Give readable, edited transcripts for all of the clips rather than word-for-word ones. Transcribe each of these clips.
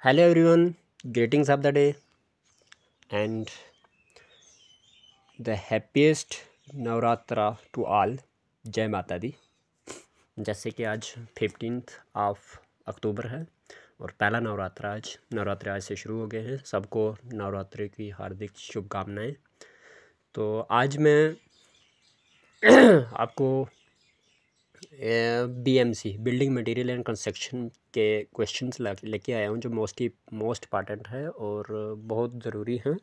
Hello everyone, greetings of the day and the happiest Navratra to all. जय माता दी। जैसे कि आज 15 ऑफ अक्टूबर है और पहला नवरात्रि आज से शुरू हो गए हैं। सबको नवरात्रि की हार्दिक शुभकामनाएं। तो आज मैं आपको BMC building material and construction के क्वेश्चंस लेके आया हूं जो मोस्ट इंपॉर्टेंट है और बहुत ज़रूरी हैं।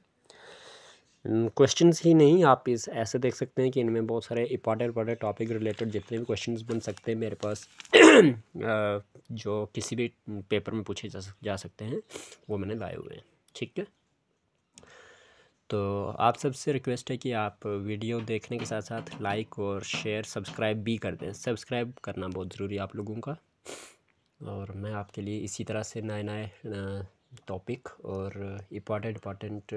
क्वेश्चंस ही नहीं, आप इस ऐसे देख सकते हैं कि इनमें बहुत सारे इंपॉर्टेंट टॉपिक रिलेटेड जितने भी क्वेश्चंस बन सकते हैं मेरे पास जो किसी भी पेपर में पूछे जा सकते हैं वो मैंने लाए हुए हैं। ठीक है, तो आप सबसे रिक्वेस्ट है कि आप वीडियो देखने के साथ साथ लाइक और शेयर सब्सक्राइब भी कर दें। सब्सक्राइब करना बहुत ज़रूरी है आप लोगों का, और मैं आपके लिए इसी तरह से नए टॉपिक और इम्पॉर्टेंट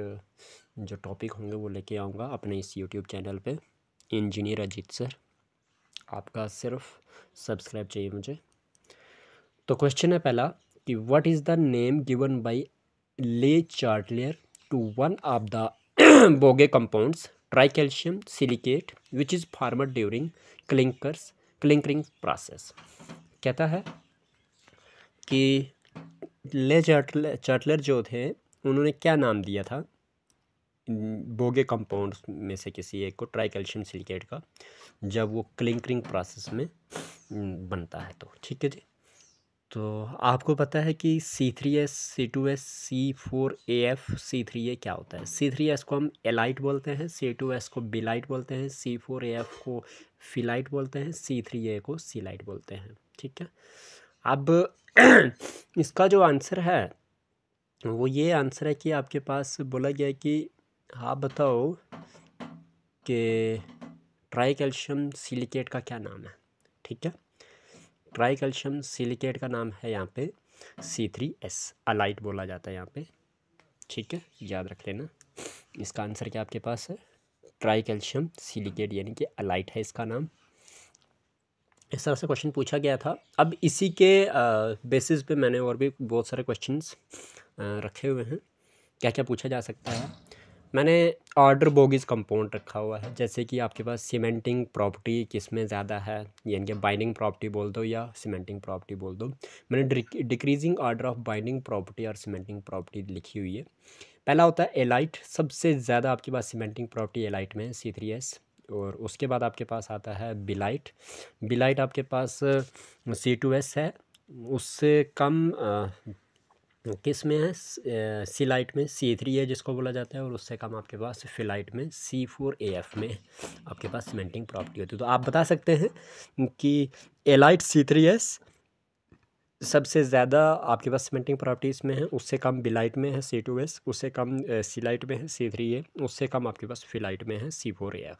जो टॉपिक होंगे वो लेके आऊँगा अपने इस यूट्यूब चैनल पे। इंजीनियर अजीत सर, आपका सिर्फ सब्सक्राइब चाहिए मुझे। तो क्वेश्चन है पहला कि what is the name given by Le Chatelier to one of the Bogue compounds tricalcium silicate which is formed during clinkering process. कहता है कि ले चार्टलर जो थे उन्होंने क्या नाम दिया था बोगे कंपाउंड्स में से किसी एक को, ट्राई कैल्शियम सिलिकेट का, जब वो क्लिंकरिंग प्रोसेस में बनता है। तो ठीक है जी, तो आपको पता है कि C3S C2S C4AF C3A क्या होता है। C3S को हम एलाइट बोलते हैं, C2S को बिलाइट बोलते हैं, C4AF को फिलाइट बोलते हैं, C3A को सीलाइट बोलते हैं। ठीक है, अब इसका जो आंसर है वो ये आंसर है कि आपके पास बोला गया है कि आप बताओ कि ट्राई कैल्शियम सिलिकेट का क्या नाम है। ठीक है, ट्राई कैल्शियम सिलिकेट का नाम है यहाँ पे C3S, अलाइट बोला जाता है यहाँ पे। ठीक है, याद रख लेना। इसका आंसर क्या आपके पास है, ट्राई कैल्शियम सिलिकेट, यानी कि अलाइट है इसका नाम। इस तरह से क्वेश्चन पूछा गया था। अब इसी के बेसिस पे मैंने और भी बहुत सारे क्वेश्चंस रखे हुए हैं। क्या क्या पूछा जा सकता है, मैंने ऑर्डर बोगीज कंपाउंड रखा हुआ है। जैसे कि आपके पास सीमेंटिंग प्रॉपर्टी किस में ज़्यादा है, यानी कि बाइंडिंग प्रॉपर्टी बोल दो या सीमेंटिंग प्रॉपर्टी बोल दो। मैंने decreasing order of binding property और सीमेंटिंग प्रॉपर्टी लिखी हुई है। पहला होता है एलाइट, सबसे ज़्यादा आपके पास सीमेंटिंग प्रॉपर्टी एलाइट में है C3S। और उसके बाद आपके पास आता है बिलाइट। बिलाइट आपके पास C2S है, उससे कम किस में है, सिलाइट में C3A जिसको बोला जाता है, और उससे कम आपके पास फिलाइट में C4AF में आपके पास सीमेंटिंग प्रॉपर्टी होती है। तो आप बता सकते हैं कि एलाइट C3S सबसे ज़्यादा आपके पास सीमेंटिंग प्रॉपर्टीज़ में है, उससे कम बिलाइट में है C2S, उससे कम सिलाइट में है C3A, उससे कम आपके पास फिलाइट में है C4AF।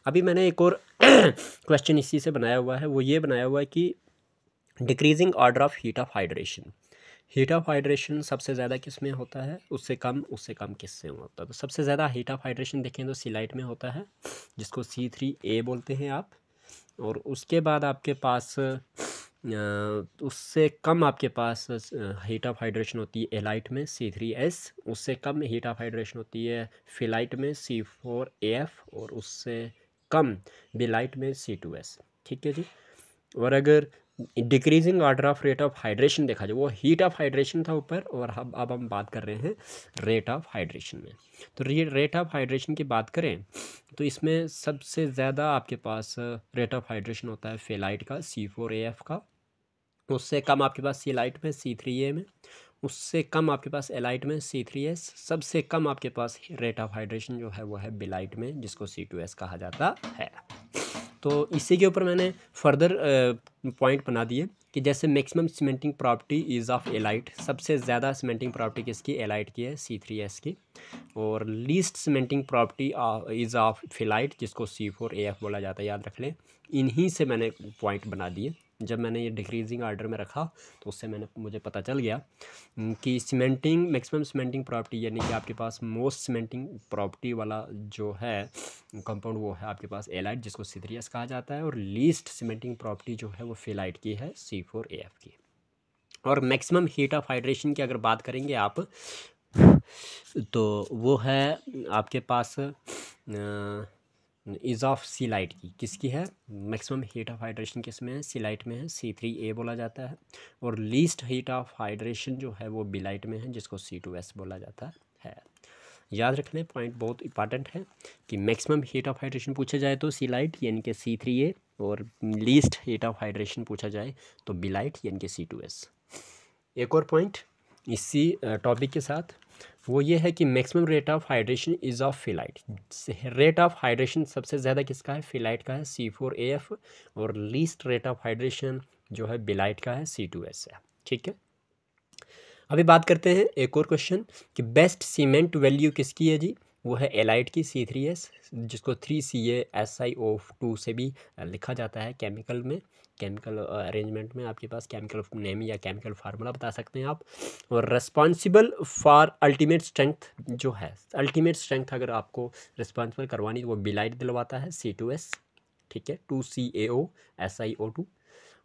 अभी मैंने एक और क्वेश्चन इसी से बनाया हुआ है, वो ये बनाया हुआ है कि decreasing order of heat of hydration. Heat of hydration सबसे ज़्यादा किस में होता है, उससे कम किस से होता है। तो सबसे ज़्यादा हीट ऑफ हाइड्रेशन देखें तो सिलाइट में होता है, जिसको C3A बोलते हैं आप। और उसके बाद आपके पास उससे कम आपके पास हीट ऑफ हाइड्रेशन होती है एलाइट में C3S, उससे कम हीट ऑफ हाइड्रेशन होती है फिलाइट में C4AF, और उससे कम बिलाइट में C2S। ठीक है जी, और अगर decreasing order of rate of hydration देखा जाए, वो हीट ऑफ हाइड्रेशन था ऊपर, और अब हम बात कर रहे हैं रेट ऑफ हाइड्रेशन में। तो रेट ऑफ हाइड्रेशन की बात करें तो इसमें सबसे ज़्यादा आपके पास रेट ऑफ हाइड्रेशन होता है फेलाइट का C4AF का, उससे कम आपके पास सीलाइट में C3A में, उससे कम आपके पास एलाइट में C3S, सबसे कम आपके पास रेट ऑफ हाइड्रेशन जो है वो है बिलाइट में, जिसको C2S कहा जाता है। तो इसी के ऊपर मैंने फर्दर पॉइंट बना दिए कि जैसे maximum cementing property is of alite, सबसे ज़्यादा सीमेंटिंग प्रॉपर्टी किसकी, एलाइट की है, C3S की। और least cementing property is of felite, जिसको C4AF बोला जाता है, याद रख लें। इन्हीं से मैंने पॉइंट बना दिए। जब मैंने ये डिक्रीजिंग ऑर्डर में रखा तो उससे मुझे पता चल गया कि सीमेंटिंग मैक्सिमम सीमेंटिंग प्रॉपर्टी, यानी कि आपके पास मोस्ट सीमेंटिंग प्रॉपर्टी वाला जो है कंपाउंड वो है आपके पास एलाइट, जिसको C3S कहा जाता है। और लीस्ट सीमेंटिंग प्रॉपर्टी जो है वो फिलाइट की है, C4AF की। और मैक्सिमम हीट ऑफ हाइड्रेशन की अगर बात करेंगे आप, तो वो है आपके पास इज़ ऑफ सी लाइट की, किसकी है? मैक्सिमम हीट ऑफ हाइड्रेशन किस में है? सी लाइट में है, C3A बोला जाता है। और लीस्ट हीट ऑफ हाइड्रेशन जो है वो बी लाइट में है, जिसको C2S बोला जाता है। याद रख लें, पॉइंट बहुत इंपॉर्टेंट है कि मैक्सिमम हीट ऑफ हाइड्रेशन पूछा जाए तो सी लाइट यानी कि C3A, और लीस्ट हीट ऑफ हाइड्रेशन पूछा जाए तो बी लाइट यानी कि C2S। एक और पॉइंट इसी टॉपिक के साथ, वो ये है कि maximum rate of hydration is of felite. Rate of hydration सबसे ज़्यादा किसका है? फिलाइट का है, C4AF। और लीस्ट रेट ऑफ हाइड्रेशन जो है बिलाइट का है, C2S है। ठीक है, अभी बात करते हैं एक और क्वेश्चन कि बेस्ट सीमेंट वैल्यू किसकी है जी? वो है एलाइट की, C3S, जिसको 3CaSiO2 से भी लिखा जाता है केमिकल में, केमिकल अरेंजमेंट में आपके पास केमिकल नेम या केमिकल फार्मूला बता सकते हैं आप। और रिस्पॉन्सिबल फॉर अल्टीमेट स्ट्रेंथ जो है, अल्टीमेट स्ट्रेंथ अगर आपको रिस्पॉन्सिबल करवानी तो वो बिलाइट दिलवाता है, C2S। ठीक है, 2CaOSiO2।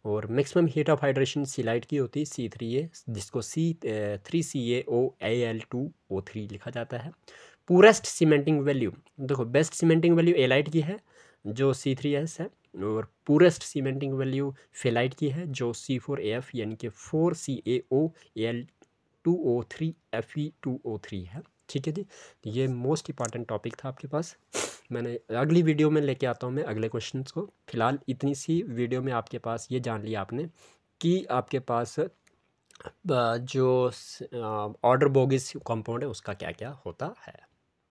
और maximum heat of hydration scheelite की होती है, C3A, जिसको 3CaOAl2O3 लिखा जाता है। पूरेस्ट सीमेंटिंग वैल्यू, देखो बेस्ट सीमेंटिंग वैल्यू एलाइट की है जो C3S है, और पूरेस्ट सीमेंटिंग वैल्यू फेलाइट की है जो C4AF यानी कि 4CaOAl2O3Fe2O3 है। ठीक है जी, ये मोस्ट इंपॉर्टेंट टॉपिक था आपके पास। मैंने अगली वीडियो में लेके आता हूँ मैं अगले क्वेश्चंस को। फिलहाल इतनी सी वीडियो में आपके पास ये जान लिया आपने कि आपके पास जो ऑर्डर बोगिस कंपाउंड है उसका क्या क्या होता है।